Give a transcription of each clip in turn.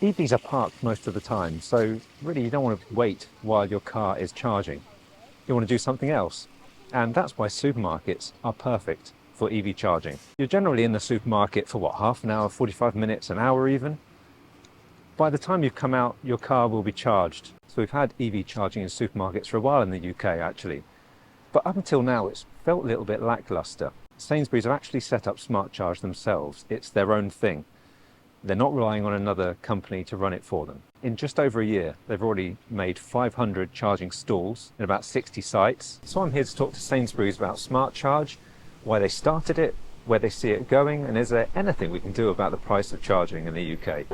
EVs are parked most of the time, so really you don't want to wait while your car is charging. You want to do something else. And that's why supermarkets are perfect for EV charging. You're generally in the supermarket for what, half an hour, 45 minutes, an hour even? By the time you've come out, your car will be charged. So we've had EV charging in supermarkets for a while in the UK actually. But up until now, it's felt a little bit lackluster. Sainsbury's have actually set up Smart Charge themselves. It's their own thing. They're not relying on another company to run it for them. In just over a year, they've already made 500 charging stalls in about 60 sites. So I'm here to talk to Sainsbury's about Smart Charge, why they started it, where they see it going, and is there anything we can do about the price of charging in the UK?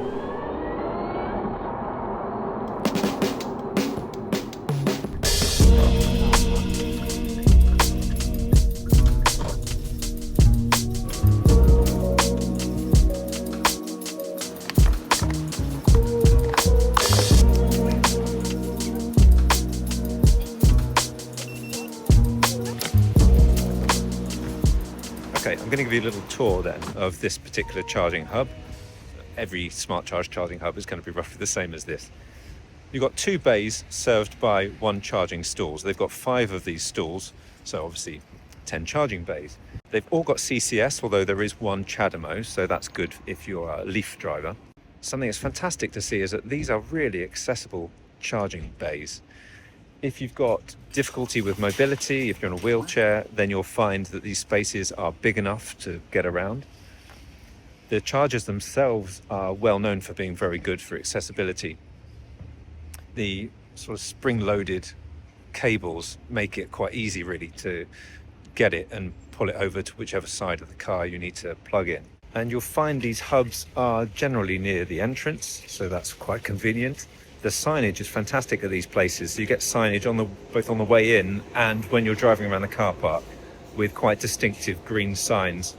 Okay, I'm going to give you a little tour then of this particular charging hub. Every Smart Charge charging hub is going to be roughly the same as this. You've got 2 bays served by 1 charging stall. So they've got 5 of these stalls, so obviously 10 charging bays. They've all got CCS, although there is 1 CHAdeMO, so that's good if you're a Leaf driver. Something that's fantastic to see is that these are really accessible charging bays. If you've got difficulty with mobility, if you're in a wheelchair, then you'll find that these spaces are big enough to get around. The chargers themselves are well known for being very good for accessibility. The sort of spring-loaded cables make it quite easy really to get it and pull it over to whichever side of the car you need to plug in. And you'll find these hubs are generally near the entrance, so that's quite convenient. The signage is fantastic at these places. So you get signage both on the way in and when you're driving around the car park with quite distinctive green signs.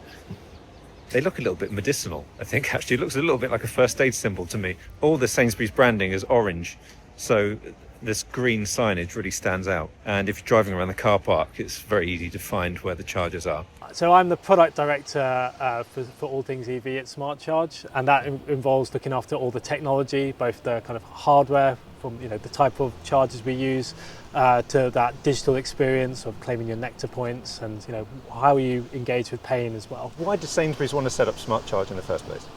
They look a little bit medicinal, I think actually. It looks a little bit like a first aid symbol to me. All the Sainsbury's branding is orange, so this green signage really stands out. And if you're driving around the car park, it's very easy to find where the chargers are. So I'm the product director for all things EV at Smart Charge, and that involves looking after all the technology, both the kind of hardware from the type of chargers we use, to that digital experience of claiming your Nectar points, and how you engage with paying as well. Why did Sainsbury's want to set up Smart Charge in the first place?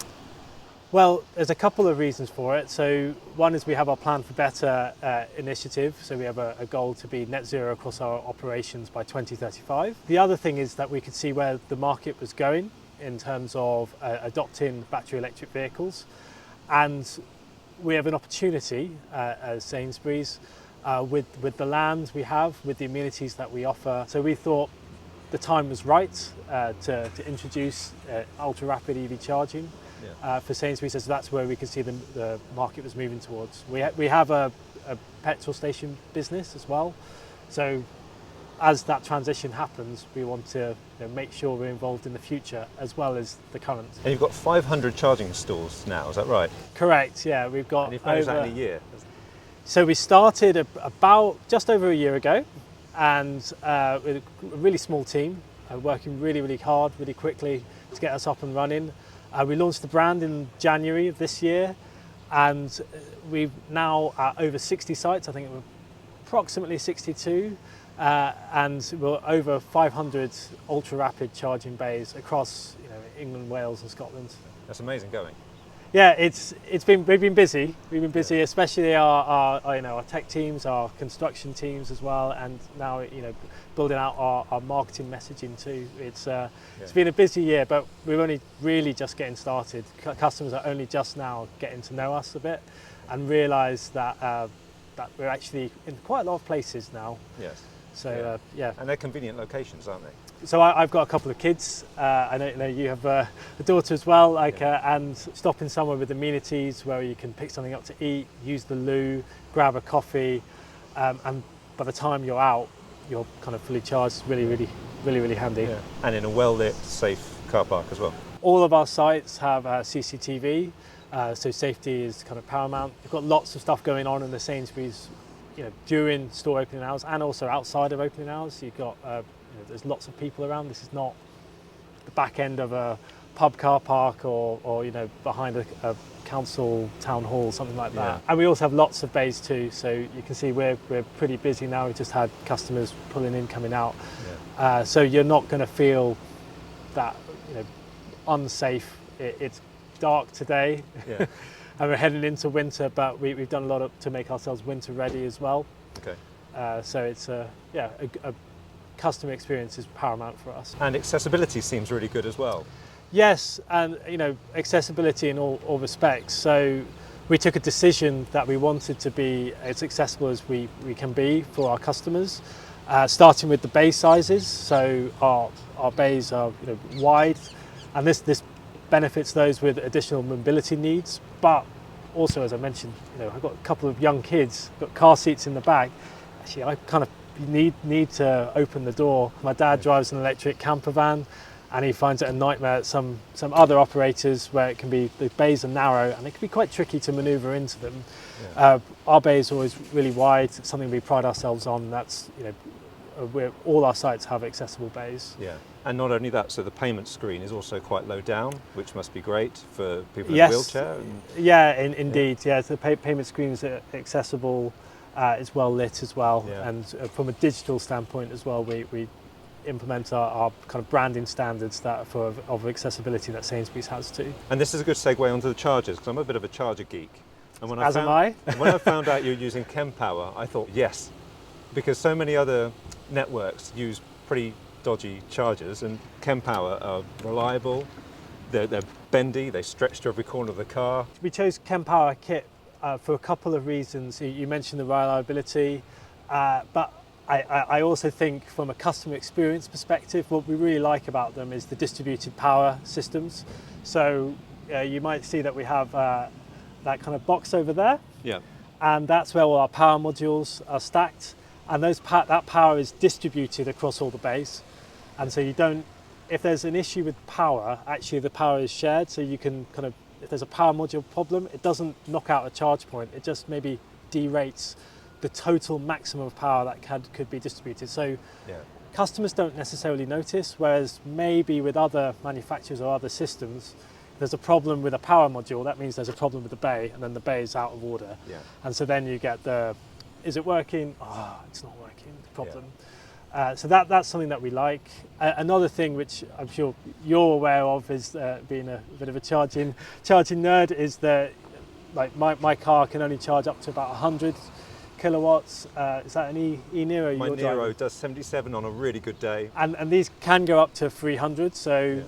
Well, there's a couple of reasons for it. So one is we have our Plan for Better initiative. So we have a goal to be net zero across our operations by 2035. The other thing is that we could see where the market was going in terms of adopting battery electric vehicles. And we have an opportunity as Sainsbury's with the land we have, with the amenities that we offer. So we thought the time was right to introduce ultra rapid EV charging. For Sainsbury's, so that's where we can see the market was moving towards. We have a petrol station business as well, so as that transition happens, we want to make sure we're involved in the future as well as the current. And you've got 500 charging stalls now, is that right? Correct, yeah. We've got. And you've managed that in a year? So we started about just over a year ago, and with a really small team, working really hard, really quickly to get us up and running. We launched the brand in January of this year, and we've now at over 60 sites. I think we're approximately 62, and we're over 500 ultra rapid charging bays across England, Wales, and Scotland. That's amazing going. Yeah, we've been busy. We've been busy, especially our tech teams, our construction teams as well, and now building out our marketing messaging too. It's been a busy year, but we're only really just getting started. Customers are only just now getting to know us a bit and realise that we're actually in quite a lot of places now. Yes. So yeah. And they're convenient locations, aren't they? So I've got a couple of kids. I know you have a daughter as well. And stopping somewhere with amenities where you can pick something up to eat, use the loo, grab a coffee, and by the time you're out, you're kind of fully charged. Really handy. Yeah. And in a well-lit, safe car park as well. All of our sites have CCTV, so safety is kind of paramount. We've got lots of stuff going on in the Sainsbury's, during store opening hours and also outside of opening hours. You've got there's lots of people around. This is not the back end of a pub car park or behind a council town hall, something like that. Yeah. And we also have lots of bays too, so you can see we're pretty busy now. We've just had customers pulling in, coming out. Yeah. So you're not going to feel that unsafe. It's dark today. Yeah. And we're heading into winter, but we've done a lot to make ourselves winter ready as well. Okay. So it's a customer experience is paramount for us. And accessibility seems really good as well. Yes, and accessibility in all respects. So we took a decision that we wanted to be as accessible as we can be for our customers, starting with the bay sizes. So our bays are wide, and this benefits those with additional mobility needs. But also, as I mentioned, I've got a couple of young kids, got car seats in the back. Actually, I kind of need to open the door. My dad drives an electric camper van, and he finds it a nightmare at some other operators where it can be, the bays are narrow and it can be quite tricky to manoeuvre into them. Yeah. Our bay is always really wide. It's something we pride ourselves on. That's all our sites have accessible bays. Yeah, and not only that, so the payment screen is also quite low down, which must be great for people in a wheelchair. Yeah, indeed. Yeah, the payment screen is accessible. It's well lit as well, and from a digital standpoint as well, we implement our kind of branding standards that of accessibility that Sainsbury's has too. And this is a good segue onto the chargers, because I'm a bit of a charger geek. And when when I found out you're using Kempower, I thought yes, because so many other networks use pretty dodgy chargers, and Kempower are reliable. They're bendy. They stretch to every corner of the car. We chose Kempower kit for a couple of reasons. You mentioned the reliability, but I also think from a customer experience perspective, what we really like about them is the distributed power systems. So you might see that we have that kind of box over there. Yeah. And that's where all our power modules are stacked. And that power is distributed across all the bays. And so if there's an issue with power, actually the power is shared. So you can if there's a power module problem, it doesn't knock out a charge point. It just maybe derates the total maximum of power that could be distributed. So customers don't necessarily notice, whereas maybe with other manufacturers or other systems, there's a problem with a power module, that means there's a problem with the bay, and then the bay is out of order. Yeah. And so then you get is it working? Oh, it's not working, problem. Yeah. So that's something that we like. Another thing which I'm sure you're aware of is being a bit of a charging nerd is that my car can only charge up to about 100 kilowatts. Is that an e-Niro? My Niro does 77 on a really good day. And these can go up to 300. So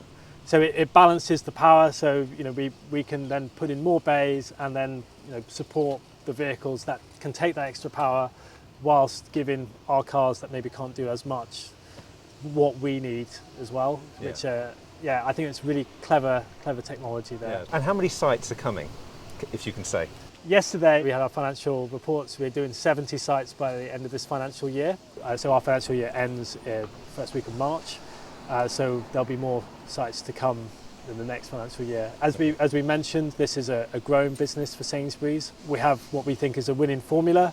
it balances the power. So we can then put in more bays and then support the vehicles that can take that extra power, whilst giving our cars that maybe can't do as much what we need as well. Yeah. Which I think it's really clever technology there. Yeah. And how many sites are coming, if you can say? Yesterday we had our financial reports. We're doing 70 sites by the end of this financial year. So our financial year ends first week of March. So there'll be more sites to come in the next financial year. As we mentioned, this is a growing business for Sainsbury's. We have what we think is a winning formula,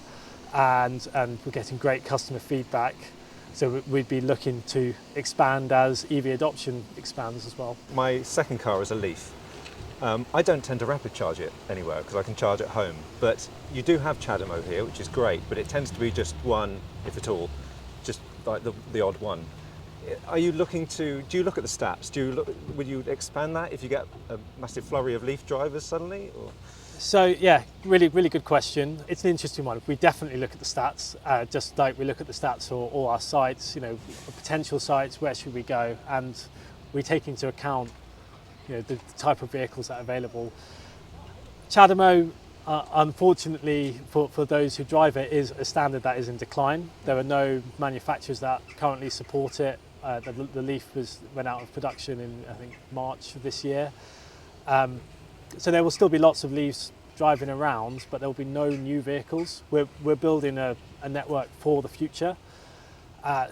and we're getting great customer feedback. So we'd be looking to expand as EV adoption expands as well. My second car is a Leaf. I don't tend to rapid charge it anywhere because I can charge at home, but you do have CHAdeMO here, which is great, but it tends to be just one, if at all, just like the odd one. Do you look at the stats? Would you expand that if you get a massive flurry of Leaf drivers suddenly? Or? So yeah, really good question. It's an interesting one. We definitely look at the stats, just like we look at the stats for all our sites, potential sites, where should we go? And we take into account the type of vehicles that are available. CHAdeMO, unfortunately for those who drive it, is a standard that is in decline. There are no manufacturers that currently support it. The Leaf went out of production in, I think, March of this year. So there will still be lots of Leafs driving around, but there will be no new vehicles. We're building a network for the future.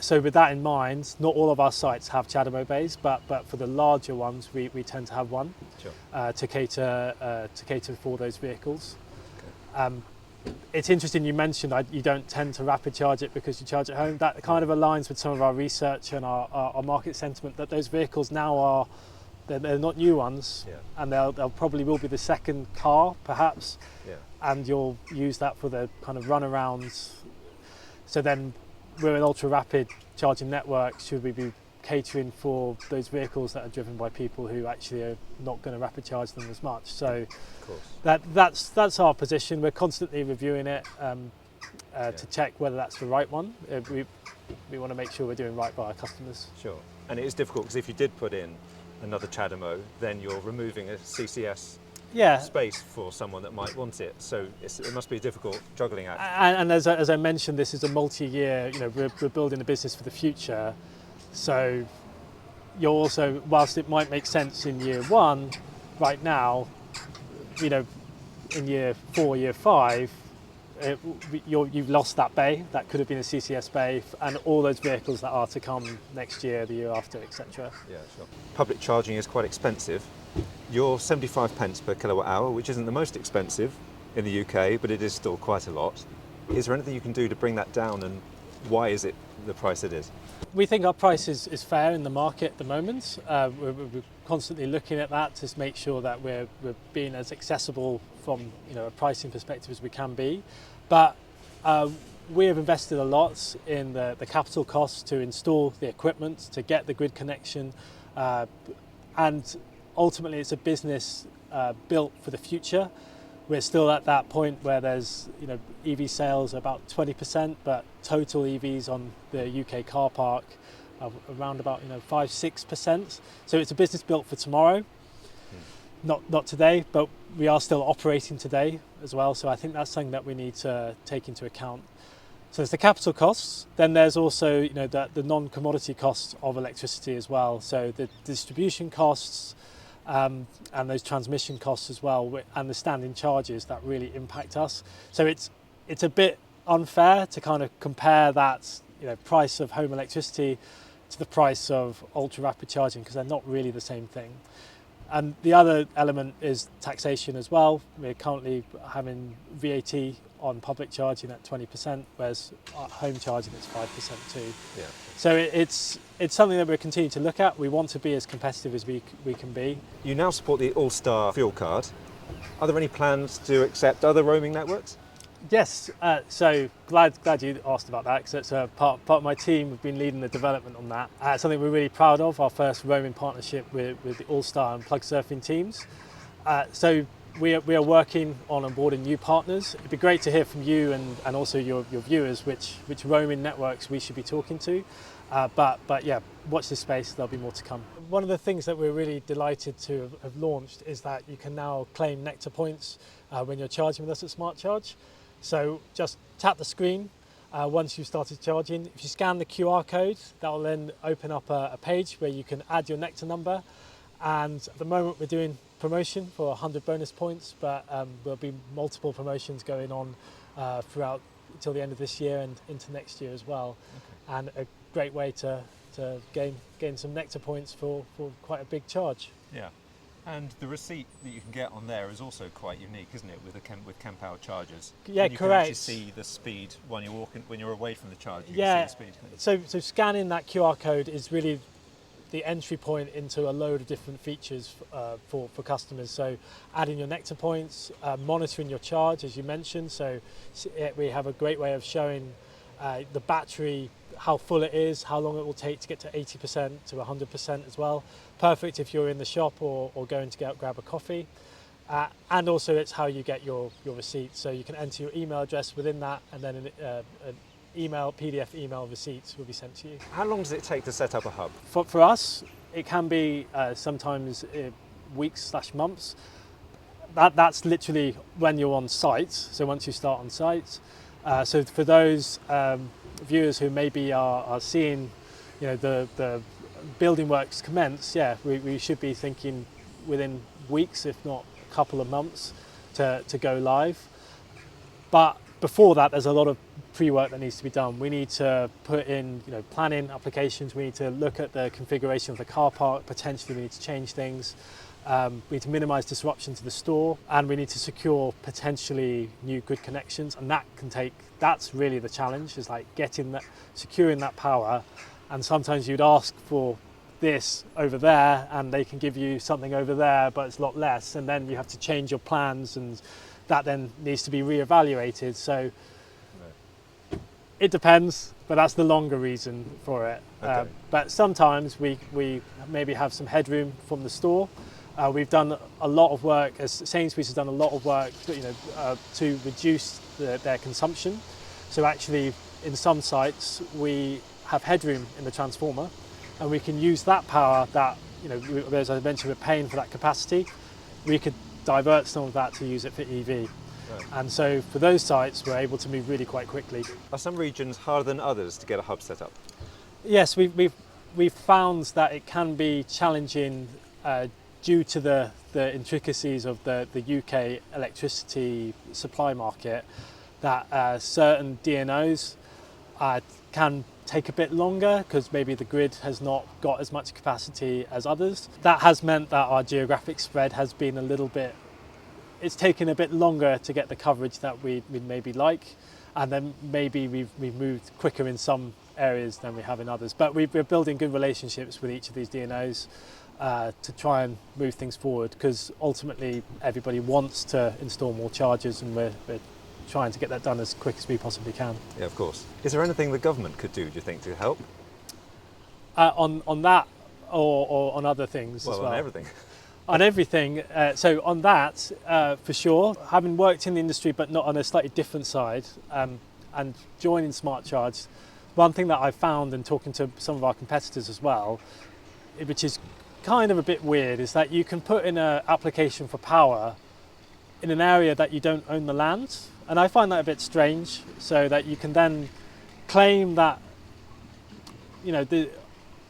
So with that in mind, not all of our sites have CHAdeMO bays, but for the larger ones, we tend to have one. Sure. To cater for those vehicles. Okay. It's interesting you mentioned you don't tend to rapid charge it because you charge at home. That kind of aligns with some of our research and our market sentiment that those vehicles now They're not new ones, Yeah. and they'll probably will be the second car, perhaps, Yeah. and you'll use that for the kind of runarounds. So then we're an ultra rapid charging network. Should we be catering for those vehicles that are driven by people who actually are not going to rapid charge them as much? So Of course. that's our position. We're constantly reviewing it to check whether that's the right one. We want to make sure we're doing right by our customers. Sure. And it is difficult because if you did put in another CHAdeMO, then you're removing a CCS space for someone that might want it. So it must be a difficult juggling act. And as I mentioned, this is a multi-year. We're building a business for the future. So you're also, whilst it might make sense in year one, right now, in year 4, year 5, you've lost that bay. That could have been a CCS bay, and all those vehicles that are to come next year, the year after, etc. Yeah, sure. Public charging is quite expensive. You're 75 pence per kilowatt hour, which isn't the most expensive in the UK, but it is still quite a lot. Is there anything you can do to bring that down, and why is it the price it is? We think our price is fair in the market at the moment. We're constantly looking at that to make sure that we're being as accessible from a pricing perspective as we can be. But we have invested a lot in the capital costs to install the equipment, to get the grid connection, and ultimately it's a business built for the future. We're still at that point where there's EV sales are about 20%, but total EVs on the UK car park are around about 5-6%. So it's a business built for tomorrow, not today, but we are still operating today as well. So I think that's something that we need to take into account. So there's the capital costs. Then there's also the non-commodity costs of electricity as well. So the distribution costs. And those transmission costs as well, and the standing charges that really impact us. So it's a bit unfair to kind of compare that price of home electricity to the price of ultra rapid charging, because they're not really the same thing. And the other element is taxation as well. We're currently having VAT on public charging at 20%, whereas home charging is 5% too. Yeah. So it's something that we're continuing to look at. We want to be as competitive as we can be. You now support the All-Star fuel card. Are there any plans to accept other roaming networks? Yes, so glad you asked about that, because it's part of my team. We've been leading the development on that. It's something we're really proud of, our first roaming partnership with the All-Star and Plug Surfing teams. So we are working on onboarding new partners. It'd be great to hear from you and also your viewers which roaming networks we should be talking to. But yeah, watch this space, there'll be more to come. One of the things that we're really delighted to have launched is that you can now claim Nectar points when you're charging with us at Smart Charge. So just tap the screen once you've started charging. If you scan the QR code, that will then open up a page where you can add your Nectar number. And at the moment we're doing promotion for 100 bonus points, but there'll be multiple promotions going on throughout until the end of this year and into next year as well. Okay. And a great way to gain some Nectar points for quite a big charge. Yeah. And the receipt that you can get on there is also quite unique, isn't it, with Kempower chargers? Yeah, and you correct. can actually see the speed when you're away from the charge. You yeah. can see the speed. So scanning that QR code is really the entry point into a load of different features for customers. So adding your Nectar points, monitoring your charge, as you mentioned. So we have a great way of showing the battery, how full it is, how long it will take to get to 80% to 100% as well. Perfect if you're in the shop or going to grab a coffee. And also it's how you get your receipt. So you can enter your email address within that, and then an PDF email receipts will be sent to you. How long does it take to set up a hub? For us, it can be sometimes weeks/months. That's literally when you're on site. So once you start on site. So for those viewers who maybe are seeing, the building works commence, we should be thinking within weeks, if not a couple of months, to go live. But before that, there's a lot of pre-work that needs to be done. We need to put in, planning applications. We need to look at the configuration of the car park. Potentially, we need to change things. We need to minimise disruption to the store, and we need to secure potentially new grid connections. And that's really the challenge, is like securing that power. And sometimes you'd ask for this over there, and they can give you something over there, but it's a lot less, and then you have to change your plans, and that then needs to be reevaluated. So it depends, but that's the longer reason for it. Okay. But sometimes we maybe have some headroom from the store. We've done a lot of work, as Sainsbury's has done a lot of work, to reduce their consumption. So actually, in some sites, we have headroom in the transformer, and we can use that power that, as I mentioned, we're paying for that capacity. We could divert some of that to use it for EV. Right. And so for those sites, we're able to move really quite quickly. Are some regions harder than others to get a hub set up? Yes, we've found that it can be challenging due to the intricacies of the UK electricity supply market, that certain DNOs can take a bit longer because maybe the grid has not got as much capacity as others. That has meant that our geographic spread has been a little bit, it's taken a bit longer to get the coverage that we'd maybe like, and then maybe we've moved quicker in some areas than we have in others. But we're building good relationships with each of these DNOs to try and move things forward, because ultimately everybody wants to install more chargers, and we're trying to get that done as quick as we possibly can. Yeah, of course. Is there anything the government could do you think, to help? On that, or on other things as well? On everything. On everything. So on that, for sure, having worked in the industry but not on a slightly different side, and joining Smart Charge, one thing that I've found in talking to some of our competitors as well, which is kind of a bit weird, is that you can put in an application for power in an area that you don't own the land. And I find that a bit strange, so that you can then claim that,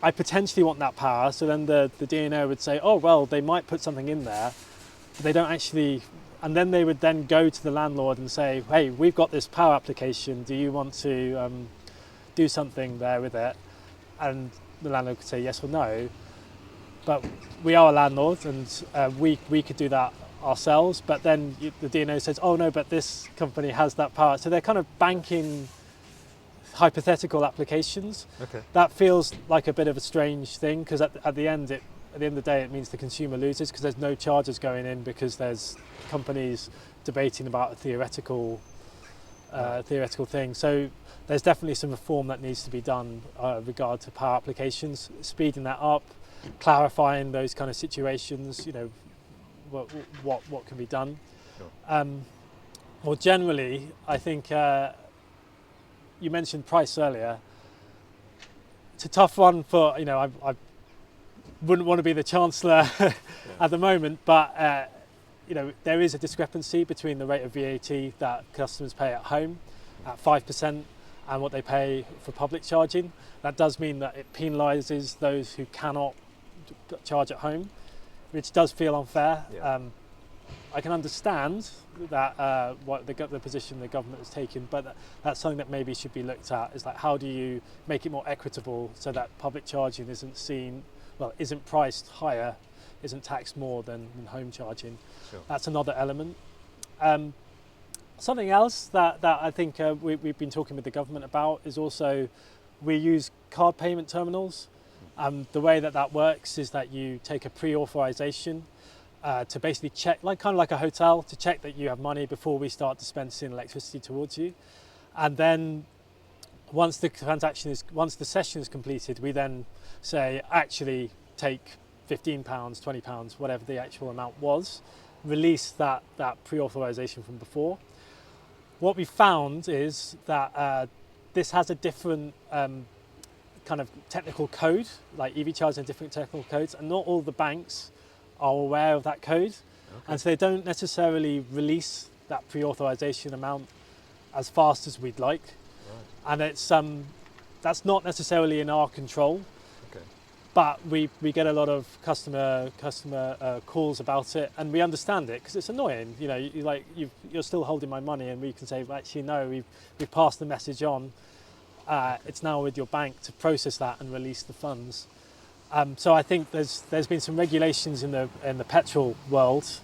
I potentially want that power, so then the DNO would say, oh, well, they might put something in there, but they don't actually, and then they would then go to the landlord and say, hey, we've got this power application, do you want to do something there with it? And the landlord could say yes or no, but we are a landlord, and we could do that ourselves, but then the DNO says, oh no, but this company has that power. So they're kind of banking hypothetical applications. Okay. That feels like a bit of a strange thing, because at the end of the day, it means the consumer loses, because there's no charges going in, because there's companies debating about a theoretical thing. So there's definitely some reform that needs to be done regard to power applications, speeding that up, clarifying those kind of situations, what can be done. Sure. More generally, I think you mentioned price earlier. It's a tough one for, I wouldn't want to be the Chancellor at the moment, but there is a discrepancy between the rate of VAT that customers pay at home at 5% and what they pay for public charging. That does mean that it penalises those who cannot charge at home, which does feel unfair. Yeah. I can understand that what the position the government has taken, but that's something that maybe should be looked at. Is like, how do you make it more equitable so that public charging isn't priced higher, isn't taxed more than home charging? Sure. That's another element. Something else that I think we've been talking with the government about is also, we use card payment terminals. The way that works is that you take a pre-authorization to basically check, kind of like a hotel, to check that you have money before we start dispensing electricity towards you. And then once the session is completed, we then say, actually take £15, £20, whatever the actual amount was, release that pre-authorization from before. What we found is that this has a different kind of technical code, like EV charging, different technical codes, and not all the banks are aware of that code. Okay. And so they don't necessarily release that pre-authorization amount as fast as we'd like. Right. And it's that's not necessarily in our control. Okay. But we get a lot of customer calls about it, and we understand it, because it's annoying. You're still holding my money, and we can say, well, actually no, we've passed the message on. It's now with your bank to process that and release the funds. So I think there's been some regulations in the petrol world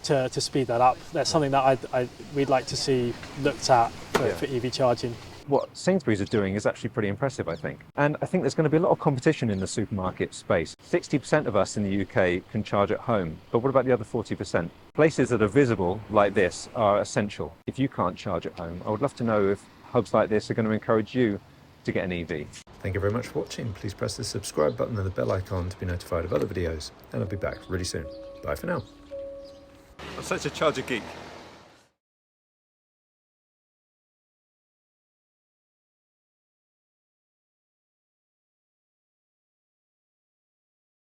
to speed that up. That's something that we'd like to see looked at for EV charging. What Sainsbury's are doing is actually pretty impressive, I think. And I think there's going to be a lot of competition in the supermarket space. 60% of us in the UK can charge at home, but what about the other 40%? Places that are visible like this are essential. If you can't charge at home, I would love to know if hubs like this are going to encourage you to get an EV. Thank you very much for watching. Please press the subscribe button and the bell icon to be notified of other videos, and I'll be back really soon. Bye for now. I'm such a charger geek.